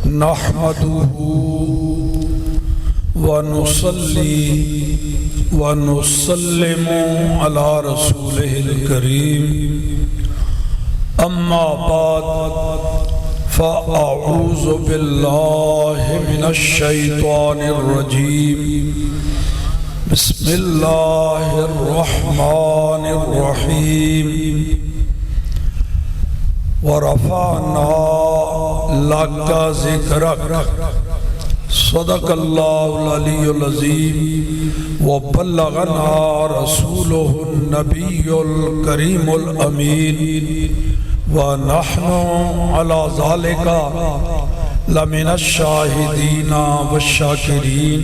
نحمده ونصلي ونسلم على رسوله الكريم اما بعد فاعوذ بالله من الشيطان الرجيم بسم الله الرحمن الرحيم ورفعنا لك ذكرك صدق الله العلي العظيم وبلغنا رسوله النبي الكريم الأمين ونحن على ذلك لمن الشاهدين والشاكرين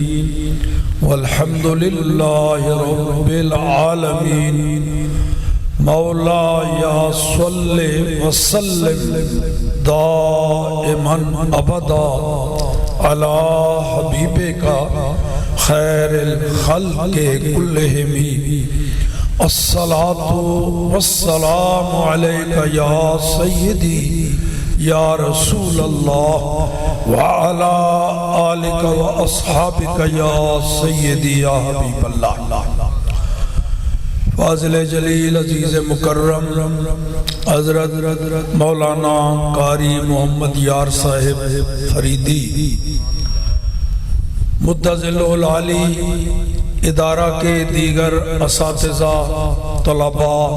والحمد لله رب العالمين مولاي صل وسلم دائما ابدا على حبيبك خير الخلق كلهم الصلاة والسلام عليك يا سيدي يا رسول الله وعلى آلك وأصحابك يا سيدي يا حبيب الله فاضل جلیل عزیز مکرم حضرت مولانا قاری محمد یار صاحب فریدی متظل العالی ادارہ کے دیگر اساتذہ طلباء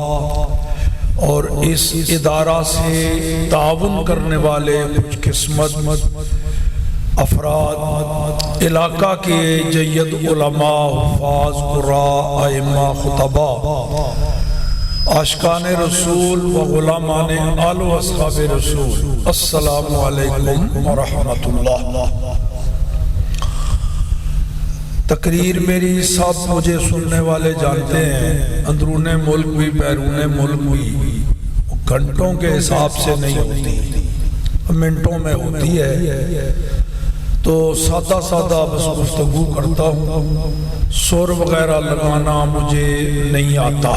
اور اس ادارہ سے تعاون کرنے والے کچھ قسمت افراد علاقہ کے جید علماء حفاظ قراء ائمہ خطباء عاشقان رسول و غلامان آل و اصحاب رسول السلام علیکم ورحمۃ اللہ۔ تقریر میری سب مجھے سننے والے جانتے ہیں، اندرون ملک بھی بیرون ملک بھی گھنٹوں کے حساب سے نہیں ہوتی، منٹوں میں ہوتی ہے، تو سادہ سادہ بس گفتگو کرتا ہوں، سر وغیرہ لگانا مجھے نہیں آتا،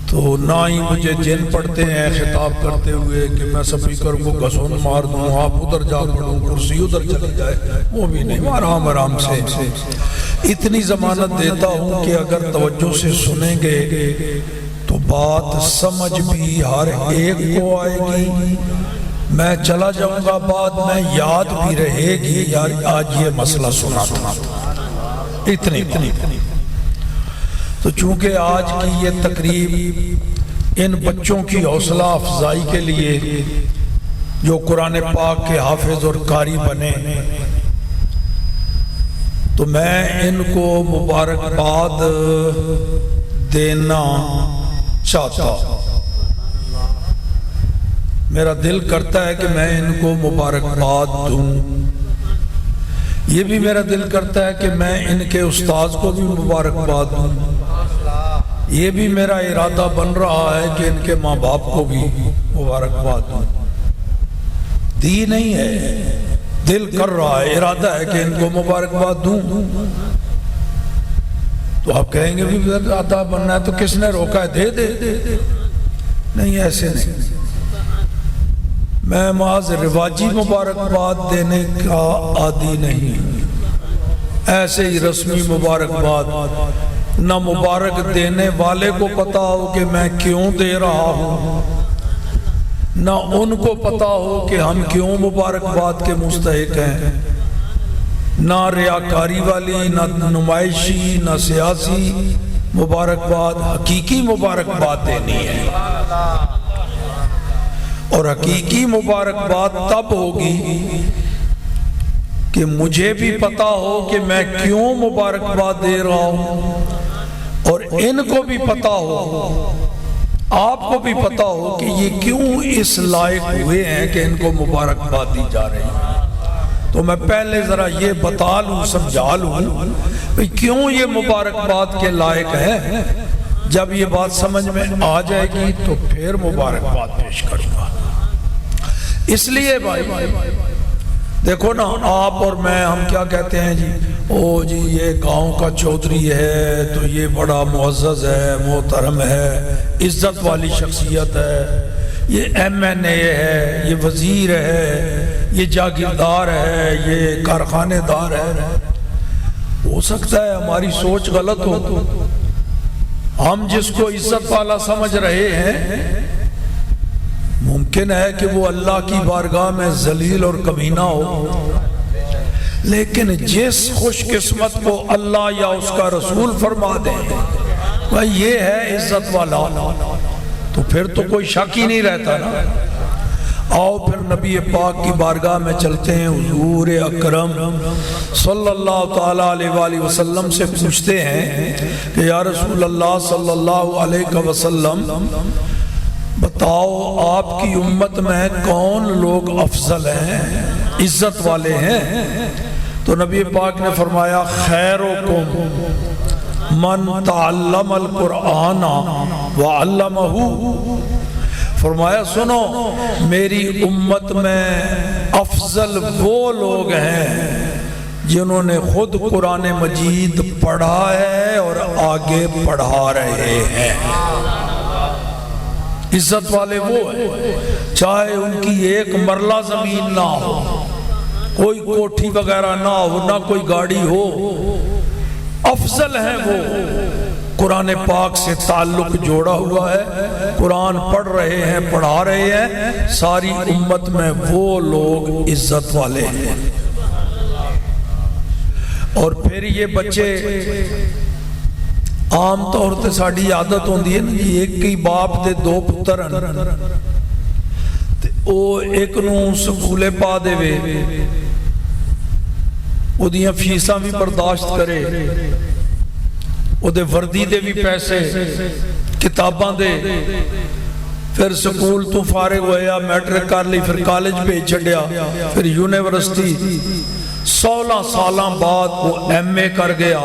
تو نہ ہی مجھے جن پڑھتے ہیں خطاب کرتے ہوئے کہ میں سپیکر کو گھسون مار دوں، آپ ادھر جا پڑھوں، کرسی ادھر چلی جائے، وہ بھی نہیں، آرام آرام سے اتنی ضمانت دیتا ہوں کہ اگر توجہ سے سنیں گے تو بات سمجھ بھی ہر ایک کو آئے گی، میں چلا جاؤں گا بعد میں یاد بھی رہے گی یار آج یہ مسئلہ سنا تھا، اتنی تو چونکہ آج کی یہ تقریب ان بچوں کی حوصلہ افزائی کے لیے جو قرآن پاک کے حافظ اور قاری بنے، تو میں ان کو مبارکباد دینا چاہتا ہوں، میرا دل کرتا ہے کہ میں ان کو مبارکباد دوں، یہ بھی میرا دل کرتا ہے کہ میں ان کے استاذ کو بھی مبارکباد دوں، یہ بھی میرا ارادہ بن رہا ہے کہ ان کے ماں باپ کو بھی مبارکباد دوں، دی نہیں ہے، دل کر رہا ہے، ارادہ ہے کہ ان کو مبارکباد دوں، تو آپ کہیں گے بھی ارادہ بننا ہے تو کس نے روکا ہے، دے دے نہیں، ایسے نہیں، میں محض رواجی مبارکباد دینے کا عادی نہیں، ایسے ہی رسمی مبارکباد، نہ مبارک دینے والے کو پتا ہو کہ میں کیوں دے رہا ہوں، نہ ان کو پتا ہو کہ ہم کیوں مبارکباد کے مستحق ہیں، نہ ریاکاری والی، نہ نمائشی، نہ سیاسی مبارکباد، حقیقی مبارکباد دینی ہے، اور حقیقی مبارکباد تب ہوگی کہ مجھے بھی پتا ہو کہ میں کیوں مبارکباد دے رہا ہوں، اور ان کو بھی پتا ہو، آپ کو بھی پتا ہو کہ یہ کیوں اس لائق ہوئے ہیں کہ ان کو مبارکباد دی جا رہی ہے۔ تو میں پہلے ذرا یہ بتا لوں، سمجھا لوں کیوں یہ مبارکباد کے لائق ہے، جب یہ بات سمجھ میں آ جائے گی تو پھر مبارکباد پیش کروں گا۔ اس لیے بھائی دیکھو نا، آپ اور میں ہم کیا کہتے ہیں جی، او جی یہ گاؤں کا چودھری ہے تو یہ بڑا معزز ہے، محترم ہے، عزت والی شخصیت ہے، یہ ایم این اے ہے، یہ وزیر ہے، یہ جاگیردار ہے، یہ کارخانے دار ہے۔ ہو سکتا ہے ہماری سوچ غلط ہو، ہم جس کو عزت والا سمجھ رہے ہیں ممکن ہے کہ وہ اللہ کی بارگاہ میں ذلیل اور کمینہ ہو، لیکن جس خوش قسمت کو اللہ یا اس کا رسول فرما دے بھائی یہ ہے عزت والا، تو پھر تو کوئی شک ہی نہیں رہتا نا۔ آؤ پھر نبی پاک کی بارگاہ میں چلتے ہیں، حضور اکرم صلی اللہ تعالیٰ علیہ وآلہ وسلم سے پوچھتے ہیں کہ یا رسول اللہ صلی اللہ علیہ وسلم بتاؤ آپ کی امت میں کون لوگ افضل ہیں، عزت والے ہیں؟ تو نبی پاک نے فرمایا خیرکم من تعلم القرآن وعلمہ۔ فرمایا سنو میری امت میں افضل وہ لوگ ہیں جنہوں نے خود قرآن مجید پڑھا ہے اور آگے پڑھا رہے ہیں۔ عزت والے وہ ہیں چاہے ان کی ایک مرلہ زمین نہ ہو، کوئی کوٹھی وغیرہ نہ ہو، نہ کوئی گاڑی ہو، افضل ہیں وہ قرآن پاک سے تعلق جوڑا ہوا ہے، قرآن پڑھ رہے ہیں، پڑھا رہے ہیں، ساری امت میں وہ لوگ عزت والے ہیں۔ اور پھر یہ بچے عام طور تے ساڑی عادت ہوندی ہے نا کہ ایک ہی باپ دے دو پتر ہیں، او ایک نو سکولے پا دے وے، او دیاں فیساں بھی برداشت کرے، او دے وردی دے بھی پیسے، کتاباں دے، پھر سکول تو فارغ ہویا، میٹرک کر لی، پھر کالج بھیج چھڈیا، پھر یونیورسٹی، 16 سالاں بعد وہ ایم اے کر گیا،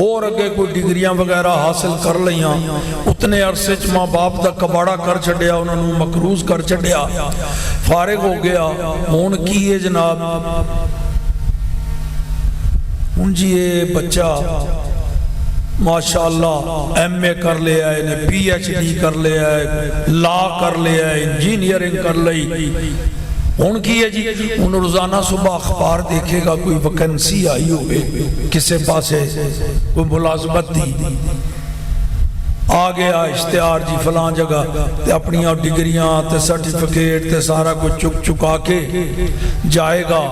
اور اگے کوئی ڈگریاں وغیرہ حاصل کر لیاں، اتنے عرصے ماں باپ دا کباڑا کر چھڈیا، انہوں نے مقروض کر چھڈیا، فارغ ہو گیا، ہون کی ہے جناب ہن جی یہ بچہ ماشاءاللہ ایم اے کر لیا ہے، پی ایچ ڈی کر لیا ہے، لا کر لیا ہے، انجینئرنگ کر لی، ہون کی ہے جی ان روزانہ صبح اخبار دیکھے گا کوئی ویکنسی آئی ہوئے، کسے پاسے کوئی ملازمت دی، آگیا اشتہار جی فلان جگہ، تے اپنی ڈگریاں تے سرٹیفکیٹ تے سارا کچھ چکا کے جائے گا،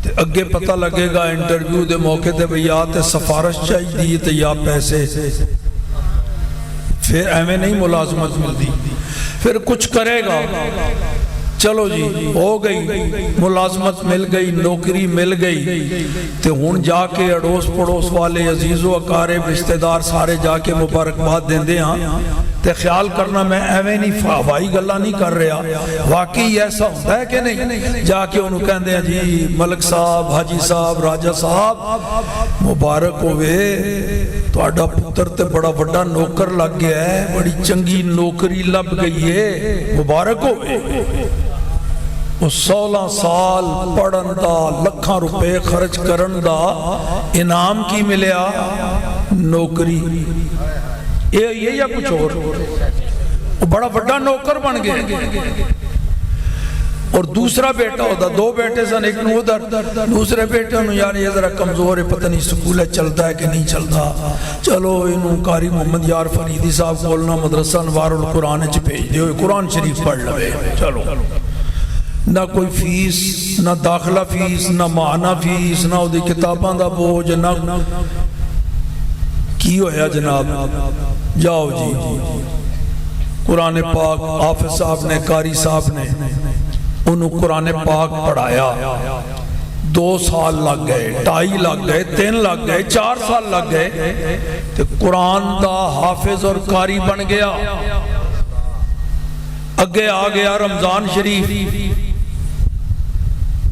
تے اگے پتہ لگے گا انٹرویو دے موقع تے بھئی تے سفارش چاہیے تے یا پیسے، پھر ایویں نہیں ملازمت ملتی، پھر کچھ کرے گا، چلو جی ہو گئی ملازمت مل گئی، نوکری مل گئی، تے ہون جا کے اڑوس پڑوس والے عزیز و اقارب رشتہ دار سارے جا کے مبارکباد دیں دے ہاں، تے خیال کرنا میں ایویں نہیں ہوائی گلا نہیں کر رہا، واقعی ایسا ہوتا ہے کہ نہیں؟ جا کے انہوں کہندے ہیں جی ملک صاحب، حاجی صاحب، راجہ صاحب مبارک ہوئے، تو آڈا پتر تے بڑا بڑا نوکر لگ گیا ہے، بڑی چنگی نوکری لب گئی ہے، مبارک ہوئے۔ وہ 16 سال پڑھن دا، لکھاں روپے خرچ کرن دا، انعام کی ملیا نوکری، یہ یا کچھ اور، وہ بڑا بڑا نوکر بن گئے۔ اور دوسرا بیٹا ہوتا، دو بیٹے سن، ایک نو ادھر، دوسرے بیٹے انہوں یار یہ ذرا کمزور ہے، پتہ نہیں سکول چلتا ہے کہ نہیں چلتا، چلو انہوں قاری محمد یار فریدی صاحب کولنا مدرسہ انوار القرآن چ بھیج دیو، قرآن شریف پڑھ لوے، چلو نہ کوئی فیس، نہ داخلہ فیس، نہ ماہانہ فیس، نہ وہ کتاباں دا بوجھ، نہ کی ہویا جناب، جاؤ جی قرآن پاک حافظ صاحب نے، قاری صاحب نے انہوں قرآن پاک پڑھایا، 2 سال لگ گئے، 2.5 لگ گئے، 3 لگ گئے، 4 سال لگ گئے، تو قرآن دا حافظ اور قاری بن گیا۔ اگے آ گیا رمضان شریف،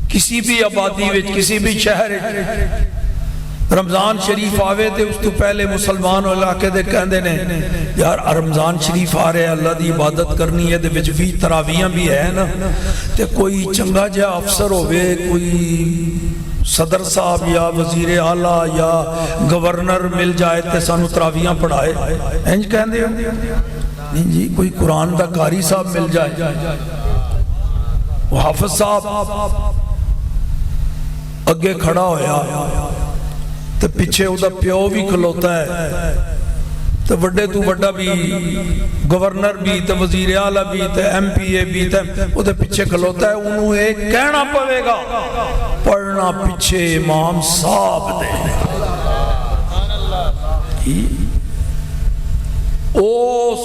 کسی بھی آبادی وچ، کسی بھی شہر رمضان شریف آوے تے اس تو پہلے مسلمان علاقے دے کہندے نے یار رمضان شریف آ رہے اللہ دی عبادت کرنی ہے، دے وچ بھی تراویحاں بھی ہے نا، تے کوئی چنگا جا افسر ہوئے، کوئی صدر صاحب یا وزیر اعلیٰ یا گورنر مل جائے تے سانو تراویحاں پڑھائے، انج کہندے ہو نہیں جی، کوئی قرآن دا قاری صاحب مل جائے، وہ حافظ صاحب اگے کھڑا ہویا تے پیچھے وہ پیو بھی کھلوتا ہے تے وڈے تو وڈا بھی گورنر بھی تے وزیر اعلیٰ بھی تے ایم پی اے بھی تے وہ تے پیچھے کھلوتا ہے. انہوں ایک کہنا پوے گا پڑھنا پیچھے امام صاحب دے. او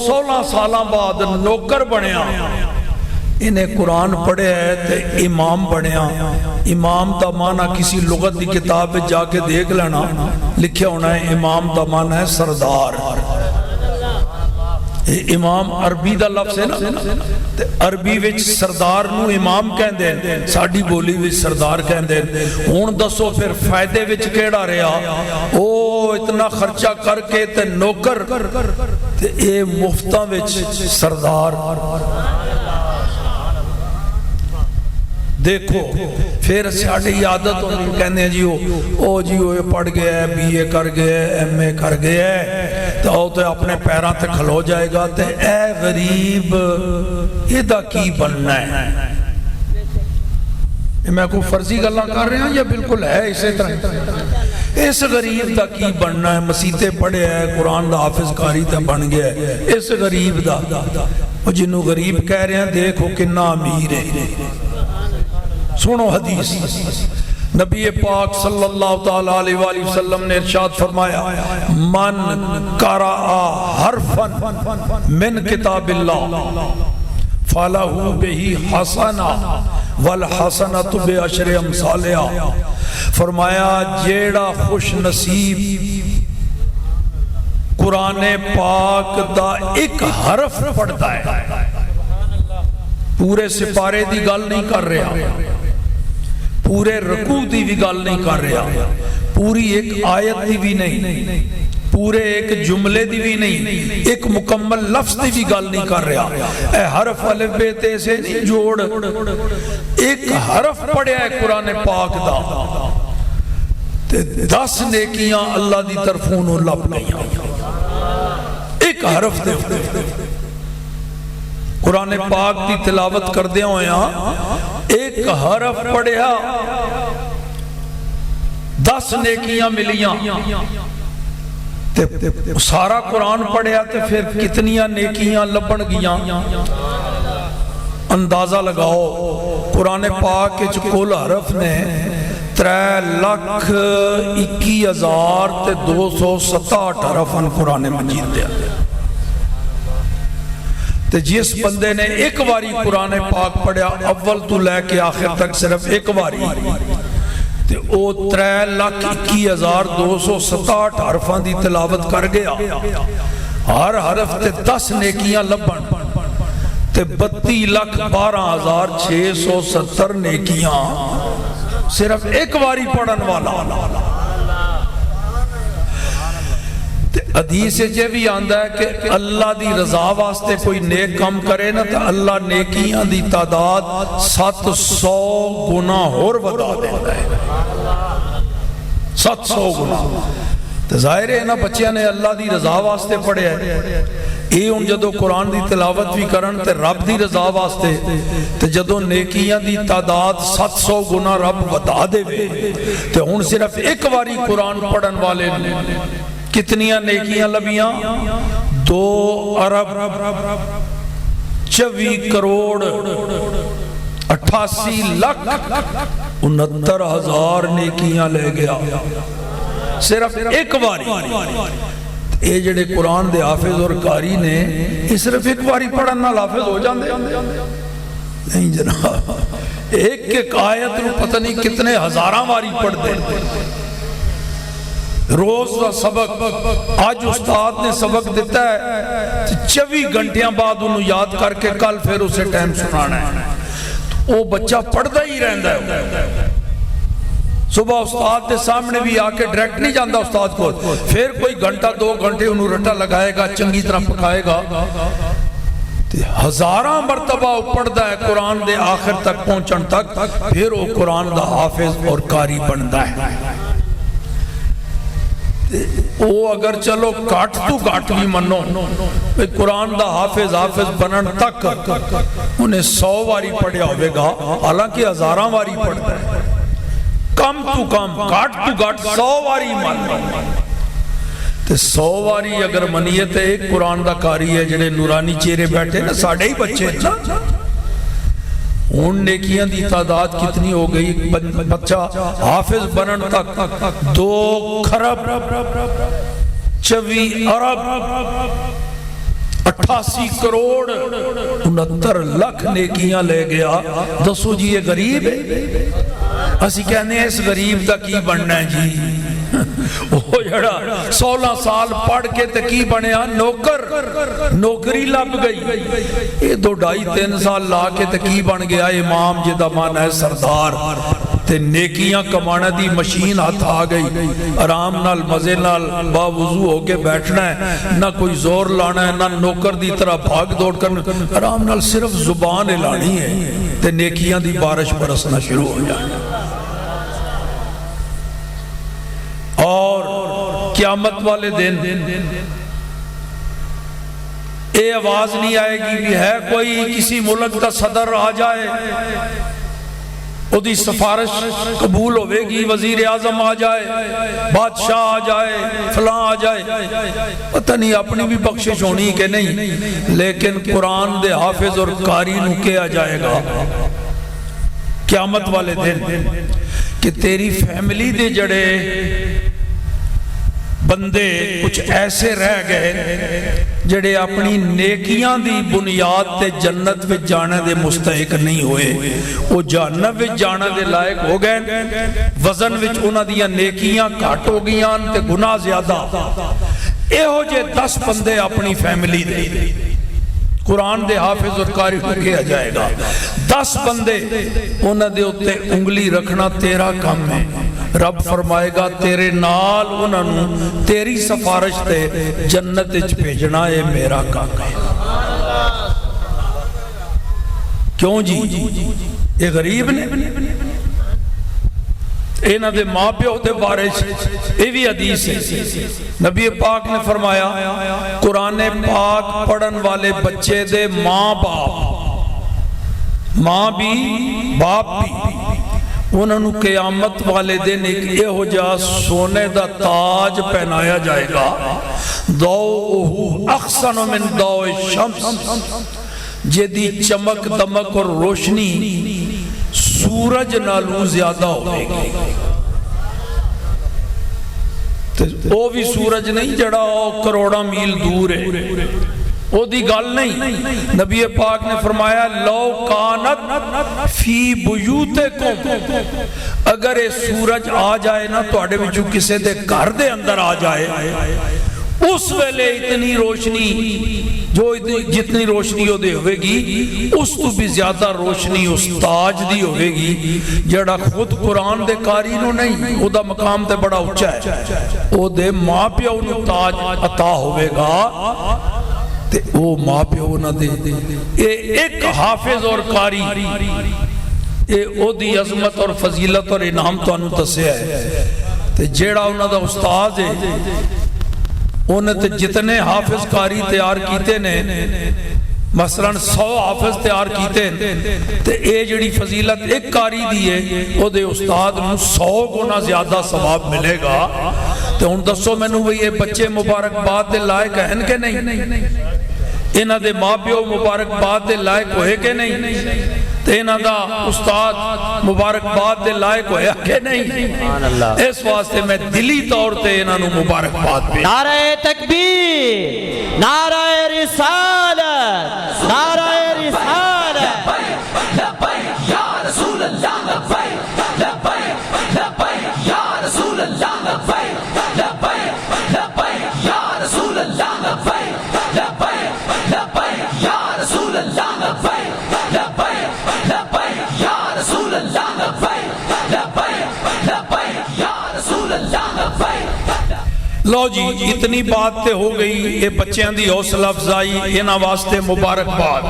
16 سالاں بعد نوکر بنیا, انہیں قرآن پڑھے ہے تے امام بنیا. امام دا معنی کسی لغت دی کتاب میں جا کے دیکھ لینا لکھیا ہونا ہے, امام دا معنی ہے سردار. امام عربی دا لفظ ہے نا, تے عربی وچ سردار نو امام کہندے ہیں, ساڈی بولی وچ سردار کہندے ہیں. ہن دسو پھر فائدے وچ کیڑا رہیا؟ او اتنا خرچہ کر کے تے نوکر تے اے مفتاں وچ سردار. دیکھو پھر ساڑھی عادت ہوتی کہنے ہیں جی او جی وہ پڑھ گیا ہے, بی اے کر گیا ہے, ایم اے کر گیا ہے, تو اپنے پیران تے کھلو جائے گا. تے اے غریب ایدہ کی بننا ہے؟ میں کوئی فرضی گلہ کر رہے ہیں یا بالکل ہے اسی طرح؟ اس غریب دا کی بننا ہے؟ مسیطے پڑھے ہے, قرآن دا حافظ کاری تے بن گیا ہے. اس غریب دا جنہوں غریب کہہ رہے ہیں دیکھو کنا امیر ہے. سنو حدیث, نبی پاک صلی اللہ تعالیٰ علیہ وآلہ وسلم نے ارشاد فرمایا, من قرأ حرفا من کتاب اللہ فَلَهُ بِهِ حَسَنَةٌ وَالْحَسَنَةُ بِعَشْرِ أَمْثَالِهَا. فرمایا جیڑا خوش نصیب قرآن پاک دا ایک حرف پڑھتا ہے, پورے سپارے دی گل نہیں کر رہا, پورے رکوع دی بھی گل نہیں کر رہا, پوری ایک آیت دی بھی نہیں, پورے ایک جملے دی بھی نہیں, ایک مکمل لفظ دی بھی گل نہیں کر رہا. اے حرف الف بے تے سے نہیں جوڑ, ایک حرف پڑھیا ہے قرآن پاک دا, 10 نیکیاں اللہ دی طرفوں نو لب گئیاں. ایک حرف دے قرآن پاک دی تلاوت کر دیا ہویا, ایک حرف پڑھیا 10 نیکیاں ملیاں. سارا قرآن پڑھیا تے پھر کتنیاں نیکیاں لبن گیاں؟ اندازہ لگاؤ. قرآن پاک کے کل حرف نے 3,21,267 حرفاں قرآن مجید دیا. تے جس بندے نے ایک واری قرآن پاک پڑھیا اول تو لے کے آخر تک صرف ایک واری, تے او 3,21,267 حرفاں دی تلاوت کر گیا. ہر حرف تے 10 نیکیاں لبن, تے 32,12,670 نیکیاں صرف ایک واری پڑھن والا. حدیث سے بھی آندہ ہے کہ اللہ دی رضا واسطے کوئی نیک کام کرے نا تو اللہ نیکیاں دی تعداد 700 گنا اور ودا دیتا ہے. 700 گنا. تو ظاہر ہے نا بچیاں نے اللہ دی رضا واسطے پڑھے ہیں, یہ ان جدو قرآن دی تلاوت بھی کرن تے رب دی رضا واسطے, تے جدو نیکیاں دی تعداد 700 گنا رب ودا دے وے, تے ان صرف ایک واری قرآن پڑھن والے کتنیاں نیکیاں لبیاں؟ 2,24,68,69,000 نیکیاں لے گیا صرف ایک واری. اے جڑے قرآن دے حافظ اور قاری نے یہ صرف ایک واری پڑھن نال حافظ ہو جاندے نہیں جناب, ایک ایک آیت نو پتہ نہیں کتنے ہزاراں واری پڑھ دے. روز کا سبق آج استاد نے سبق دیتا ہے 24 گھنٹیاں بعد انہوں یاد کر کے کل پھر اسے ٹائم سنانا ہے, تو وہ بچہ پڑھتا ہی رہندا ہے. صبح استاد کے سامنے بھی آ کے ڈائریکٹ نہیں جاندہ استاد کو, پھر کوئی گھنٹہ 2 گھنٹے انہوں رٹا لگائے گا, چنگی طرح پکائے گا, ہزاراں مرتبہ پڑھتا ہے قرآن دے آخر تک پہنچن تک, پھر وہ قرآن دا حافظ اور قاری بنتا ہے. وہ اگر چلو گھٹ تو گھٹ بھی منو قرآن دا حافظ بنن تک انہیں 100 واری پڑھیا ہوئے گا، حالانکہ 1000 واری پڑھتا ہے، کم تو کم گھٹ تو گھٹ 100 واری منو تے 100 واری اگر منیے تے ایک قرآن دا قاری ہے جڑے نورانی چہرے بیٹھے نا ساڑھے ہی بچے نا، ان نیکیاں دی تعداد کتنی ہو گئی؟ بچہ حافظ بنن تک 2 کھرب 24 ارب 88 کروڑ 69 لاکھ نیکیاں لے گیا۔ دسو جی یہ غریب ہے؟ اسی کہنے ہیں اس غریب دا کی بننا ہے جی؟ وہ جڑا 16 سال پڑھ کے تے کی بنیا نوکر، نوکری لب گئی، یہ 2-2.5-3 سال لا کے تے کی بن گیا امام جدا مانا ہے سردار، تے نیکیاں کمانا دی مشین ہاتھ آ گئی، آرام نال مزے نال باوضو ہو کے بیٹھنا ہے، نہ کوئی زور لانا ہے، نہ نوکر دی طرح بھاگ دوڑ کرنا، آرام نال صرف زبان لانی ہے تے نیکیاں دی بارش برسنا شروع ہو جائے۔ اور قیامت والے دن اے آواز نہیں آئے گی بھی ہے کوئی کسی ملک کا صدر آ جائے دی سفارش قبول ہوئے گی، وزیر اعظم آ جائے، بادشاہ آ جائے، فلاں آ جائے، پتہ نہیں اپنی بھی بخشش ہونی کہ نہیں، لیکن قرآن دے حافظ اور قاری نو کیا جائے گا قیامت والے دن کہ تیری فیملی دے جڑے بندے کچھ ایسے رہ گئے جڑے اپنی نیکیاں دی بنیاد تے جنت وچ جانے دے مستحق نہیں ہوئے، وہ جہنم وچ جانے دے لائق ہو گئے، وزن وچ انہاں دیاں نیکیاں گھٹ ہو گئیاں تے گناہ زیادہ۔ اے ہو جے 10 بندے اپنی فیملی دے قرآن دے حافظ اور قاری کو کیا جائے گا، 10 بندے انہاں دے اتے انگلی رکھنا تیرا کام ہے، رب فرمائے گا تیرے نال انہاں نو تیری سفارش تے جنت وچ بھیجنا اے میرا کام ہے۔ کیوں جی؟ یہ غریب نے، انہاں دے ماں پیو دے بارے یہ بھی حدیث ہے، نبی پاک نے فرمایا قرآن پاک پڑھن والے بچے دے ماں بھی باپ بھی انہوں نے قیامت والے دن ایک یہ ہو جا سونے دا تاج پہنایا جائے گا، ضوءہ احسن من ضوء الشمس، جدی چمک دمک اور روشنی سورج نالوں زیادہ ہوئے گی۔ وہ بھی سورج نہیں جڑا کروڑا میل دور ہے، وہ دی گل نہیں، نبی پاک نے فرمایا لو کانت فی بیوتکم، اگر یہ سورج آ جائے نا توڑے بچو کسے دے گھر دے اندر آ جائے، اس ویلے اتنی روشنی جو جتنی روشنی ہو دے ہوئے گی اس تو بھی زیادہ روشنی اس تاج دی ہوئے گی جڑا خود قرآن دے قاری نو نہیں، او دا مقام تے بڑا اچھا ہے، او دے ماں پیو نو تاج عطا ہوئے گا، تے او ماں پیو نہ دے ایک حافظ اور قاری اے او دی عظمت اور فضیلت اور انعام تو انہوں تسے ہے، تے جیڑا انہوں دا استاذ ہے انہیں تے جتنے حافظ قاری تیار کیتے نے مثلا 100 حافظ تیار کیتے تے اے جڑی فضیلت ایک قاری دی ہے او دے استاد نو 100 گنا زیادہ ثواب ملے گا۔ تے ہن دسو مینوں وہی یہ بچے مبارکباد دے لائق ہیں کہ نہیں؟ انہاں دے ماں پیو مبارکباد دے لائق ہوئے کہ نہیں؟ تے انہاں دا استاد مبارکباد دے لائق ہویا کہ نہیں؟ اس واسطے میں دلی طور تے انہاں نو مبارکباد بھی۔ نعرہ تکبیر، نعرہ رسالت، نعرہ رسالت، لبیک یا رسول اللہ، لبیک لبیک لبیک یا رسول اللہ، لبیک لبیک لبیک یا رسول اللہ، لبیک لبیک لبیک یا رسول اللہ، لبیک لبیک لبیک یا رسول اللہ، لبیک لبیک لبیک یا رسول اللہ، لبیک۔ لو جی اتنی بات تے ہو گئی، یہ بچیاں دی حوصلہ افزائی، انہاں واسطے مبارکباد۔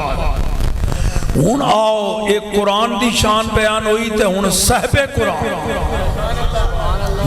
ہن آؤ ایک قرآن دی شان بیان ہوئی تے ہن صاحب قرآن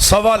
1.25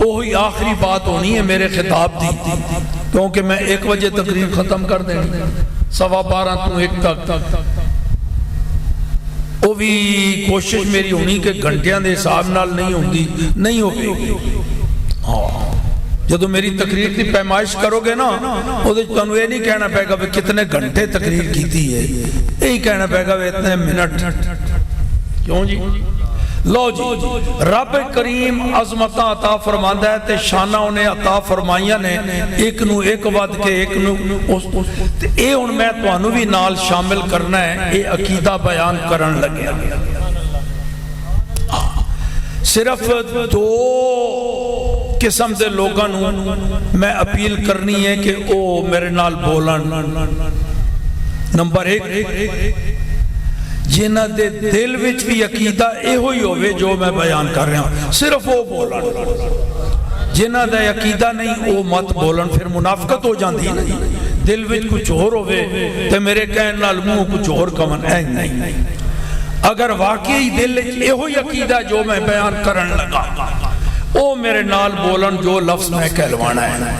وہی آخری بات ہونی ہے میرے خطاب دی، کیونکہ میں 1 بجے تقریر ختم کر دیں، 12:15 تو 1 تک وہ بھی کوشش میری ہونی کہ گھنٹیاں دے حساب نال نہیں ہوگی۔ جدو میری تقریر کی پیمائش کرو گے نا، وہ تمہیں یہ نہیں کہنا پائے گا کہ کتنے گھنٹے تقریر کیتی ہے، یہی کہنا پائے گا کہ اتنے منٹ۔ کیوں جی؟ لو جی، رب کریم عظمتاں عطا فرماندا ہے تے شانہ انہیں عطا فرمائیاں نے، ایک نو ایک ود کے ایک نو تے اے ہن میں تانوں بھی نال شامل کرنا ہے، اے عقیدہ بیان کرن لگے۔ صرف 2 قسم دے لوگاں نو میں اپیل کرنی ہے کہ او میرے نال بولن۔ نمبر 1، جنہ دے دل وچ بھی عقیدہ اے ہوئی ہوئے جو میں بیان کر رہا ہوں، صرف وہ بولن۔ جنہ دے عقیدہ نہیں وہ مت بولن، پھر منافقت ہو جاندی ہے۔ دل وچ کچھ اور ہوئے تے میرے کہن نال منہ کچھ اور کمن ہے نہیں۔ اگر واقعی دل وچ اے ہوئی عقیدہ جو میں بیان کرن لگا، او میرے نال بولن جو لفظ میں کہلوانا ہے۔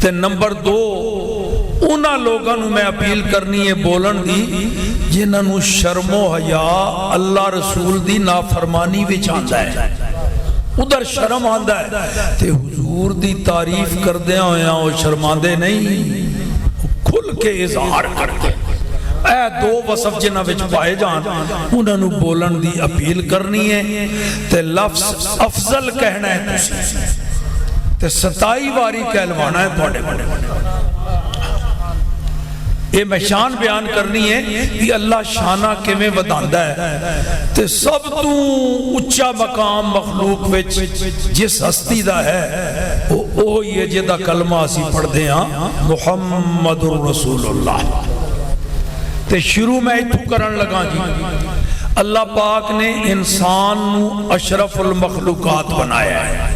تے نمبر 2، انہاں لوگاں نو میں اپیل کرنی ہے بولن دی جنہاں نو شرم و حیا اللہ رسول دی نافرمانی وچ آندا ہے، ادھر شرم آندا ہے تے حضور دی تعریف کردیاں ہویاں او شرماندے نہیں، کھل کے اظہار کرتے۔ اے 2 وصف جنہاں وچ پائے جان، انہاں نو بولن دی اپیل کرنی ہے تے لفظ افضل کہنا ہے تسی تے 27 واری کہلوانا ہے تھوڑے بڑے۔ یہ میں شان بیان کرنی ہے کہ اللہ شانہ کے میں وداندہ ہے تے سب تو اچھا مقام مخلوق وچ جس ہستی دا ہے وہ یہ جدہ کلمہ اسی پڑھ دیں محمد رسول اللہ۔ تے شروع میں اتھو کرن لگا جی، اللہ پاک نے انسان نو اشرف المخلوقات بنایا ہے،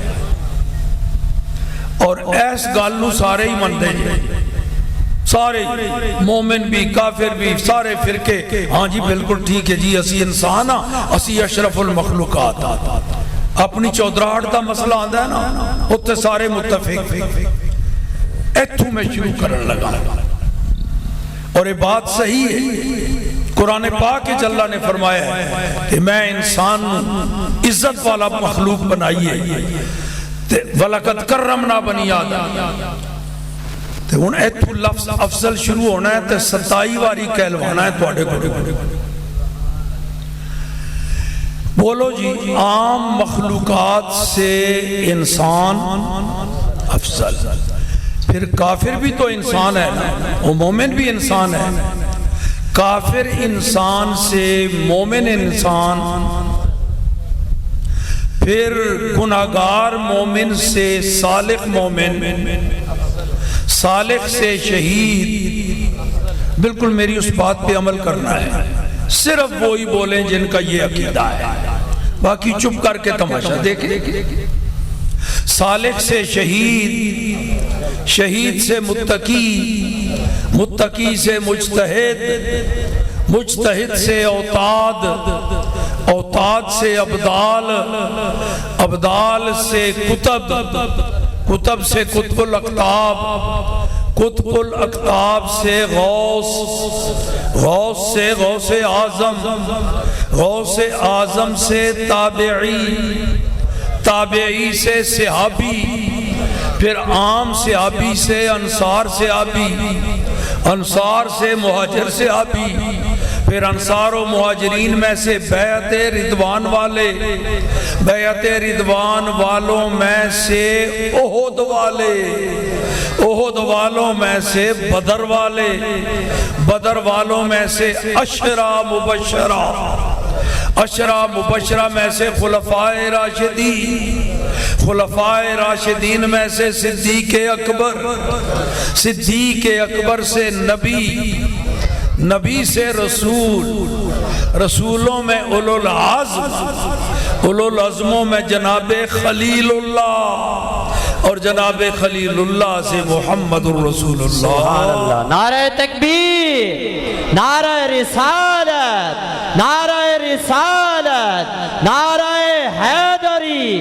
اور ایس گالو سارے ہی مندے جی، سارے مومن بھی کافر بھی سارے فرقے، ہاں جی بالکل ٹھیک ہے جی، اسی انسان اسی اشرف المخلوقات۔ اپنی چودراہٹ دا مسئلہ آندہ ہے نا، اتنے سارے متفق۔ ایتھو میں شروع کرن لگا، اور یہ بات صحیح ہے۔ قرآن پاک کے اللہ نے فرمایا ہے کہ میں انسان عزت والا مخلوق بنائیے، وَلَقَدْ كَرَّمْنَا بَنِي آدَمَ۔ تے ہن ایتھو لفظ افضل شروع ہونا ہے تے 27 واری کہلوانا ہے تواڈے کول۔ بولو جی، عام مخلوقات سے انسان افضل، پھر کافر بھی تو انسان ہے نا، وہ مومن بھی انسان ہے۔ کافر انسان سے مومن انسان، پھر گناہگار مومن سے صالح مومن، صالح سے شہید۔ بالکل میری اس بات پہ عمل کرنا ہے، صرف وہی بولیں جن کا یہ عقیدہ ہے، باقی چپ کر کے تماشا دیکھیں۔ صالح سے شہید، شہید سے متقی، متقی سے مجتہد، مجتہد سے اوتاد، اوتاد سے ابدال، ابدال سے کتب، کتب سے قطب الاقطاب، قطب الاقطاب سے غوث، غوث سے غوث اعظم، غوث اعظم سے تابعی، تابعی سے صحابی، پھر عام صحابی سے انصار صحابی، انصار سے مہاجر صحابی، پھر انصار و مہاجرین میں سے بیعت رضوان والے، بیعت رضوان والوں میں سے احد والے، احد والوں میں سے بدر والے، بدر والوں میں سے عشرہ مبشرہ، عشرہ مبشرہ میں سے خلفائے راشدین، خلفائے راشدین میں سے صدیق اکبر، صدیق اکبر سے نبی، نبی سے رسول، رسولوں میں اولو العزم، اولو العزموں میں جناب خلیل اللہ، اور جناب خلیل اللہ سے محمد الرسول اللہ۔ نعرہ تکبیر، نعرہ رسالت، نعرہ رسالت، نعرہ حیدری،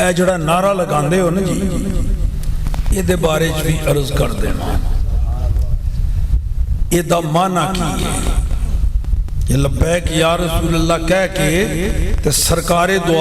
ਇਹ ਜਿਹੜਾ ਨਾਰਾ ਲਗਾਉਂਦੇ ਹੋ ਨਾ ਜੀ, ਇਹਦੇ ਬਾਰੇ ਚ ਵੀ ਅਰਜ਼ ਕਰ ਦੇਣਾ, ਇਹਦਾ ਮਾਨਾ ਕੀ ਹੈ। ਇਹ ਲਬੈਕ ਯਾ ਰਸੂਲ ਅੱਲਾਹ ਕਹਿ ਕੇ ਤੇ ਸਰਕਾਰੇ ਦੋ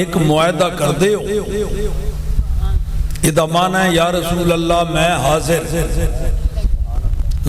ਇੱਕ ਮੁਆਹਦਾ ਕਰਦੇ ਹੋ। ਇਹਦਾ ਮਾਨਾ ਹੈ ਯਾ ਰਸੂਲ ਅੱਲਾਹ ਮੈਂ ਹਾਜ਼ਰ।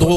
2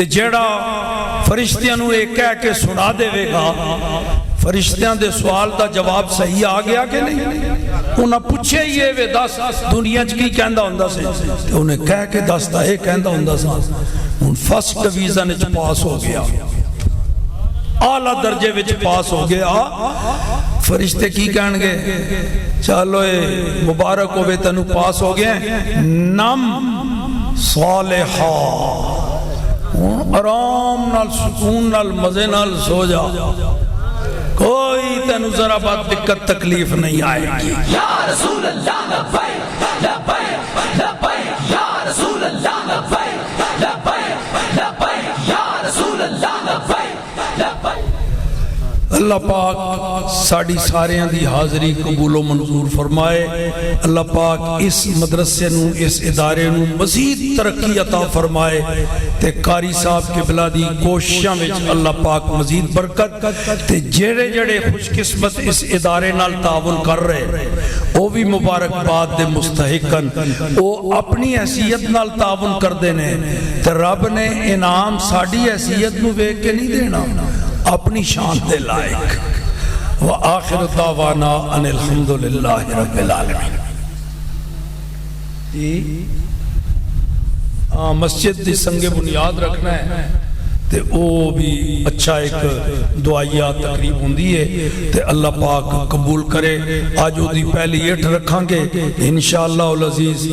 تے جیڑا فرشتیاں نو ایک کہہ کے سنا دے گا فرشتیاں دے سوال دا جواب صحیح آ گیا کہ نہیں؟ انہاں پوچھے یہ وے دس دنیا چ کی کہندا ہوندا سی تے انہیں کہہ کے دستا اے کہندا ہوندا سا ہن فرسٹ ڈویژن وچ پاس ہو گیا اعلیٰ درجے وچ پاس ہو گیا فرشتے کی کہن گے چلو اے مبارک ہوئے تنو پاس ہو گئے نم صالحہ آرام نال سکون نال مزے نال سو جا کوئی تنو ذرا بات دقت تکلیف نہیں آئے گی یا رسول اللہ لبیک لبیک لبیک یا رسول اللہ لبیک لبیک لبیک یا رسول اللہ لبیک لبیک اللہ پاک ساڑی ساریاں دی حاضری قبول و منظور فرمائے اللہ پاک اس مدرسے نو اس ادارے نو مزید ترقی عطا فرمائے تے قاری صاحب کے بلا دی کوششاں وچ اللہ پاک مزید برکت تے جڑے جڑے خوش قسمت اس ادارے نال تعاون کر رہے او بھی مبارک باد دے مستحقن او اپنی حیثیت نال تعاون کر دینے تے رب نے انعام ساڑی حیثیت نو ویکھ کے نہیں دینا اپنی شان دے لائق وآخر دعوانا ان الحمدللہ رب العالمین مسجد دی سنگ بنیاد رکھنا ہے تے او بھی اچھا ایک دعائیہ تقریب ہوندی ہے تے اللہ پاک قبول کرے آج او دی پہلی ایٹ رکھاں گے انشاءاللہ العزیز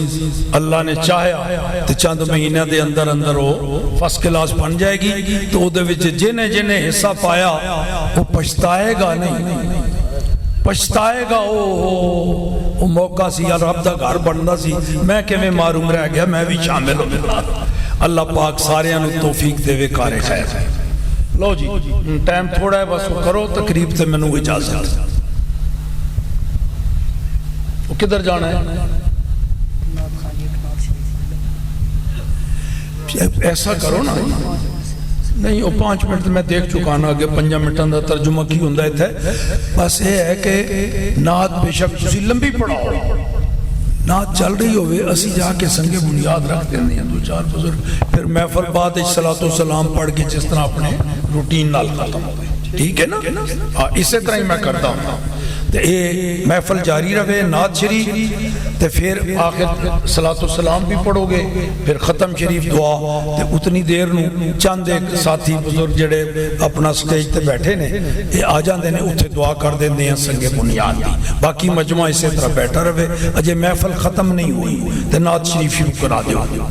اللہ نے چاہیا تے چند مہینہ دے اندر اندر او فرسٹ کلاس بن جائے گی تو او دے وچ جنہیں جنہیں حصہ پایا وہ پچھتائے گا نہیں پچھتائے گا او موقع سی یا رب دا گھر بننا سی میں کہ میں معروم رہ گیا میں بھی شامل ہو گیا اللہ پاک سارے انو توفیق دے وے کارے خیر لو جی ٹائم تھوڑا ہے بس وہ کرو تقریب تے میں نو اجازت وہ کدھر جانا ہے ایسا کرو نا نہیں وہ 5 منٹ میں دیکھ چکا نا آگے 5 منٹاں دا ترجمہ کی ہوندہ ہے تھے بس یہ ہے کہ نعت بے شک تسی لمبی پڑھاؤ نعت چل رہی ہوئے اسی جا کے سنگ بنیاد رکھ دیں ہیں 2-4 بزرگ پھر محفل بعد صلاۃ و سلام پڑھ کے جس طرح اپنے روٹین نال ختم ہو گئے ٹھیک ہے نا اسی طرح ہی میں کرتا ہوں تے اے محفل جاری رہے نعت شریف تے پھر آخر صلاۃ و سلام بھی پڑھو گے پھر ختم شریف دعا تے اتنی دیر نو چند ایک ساتھی بزرگ جڑے اپنا سٹیج تے بیٹھے نے اے آ جاندے نے اتھے دعا کر دیندے ہیں سنگ بنیاد دی باقی مجمع اسی طرح بیٹھا رہے اجے محفل ختم نہیں ہوئی تے نعت شریف شروع کرا دیو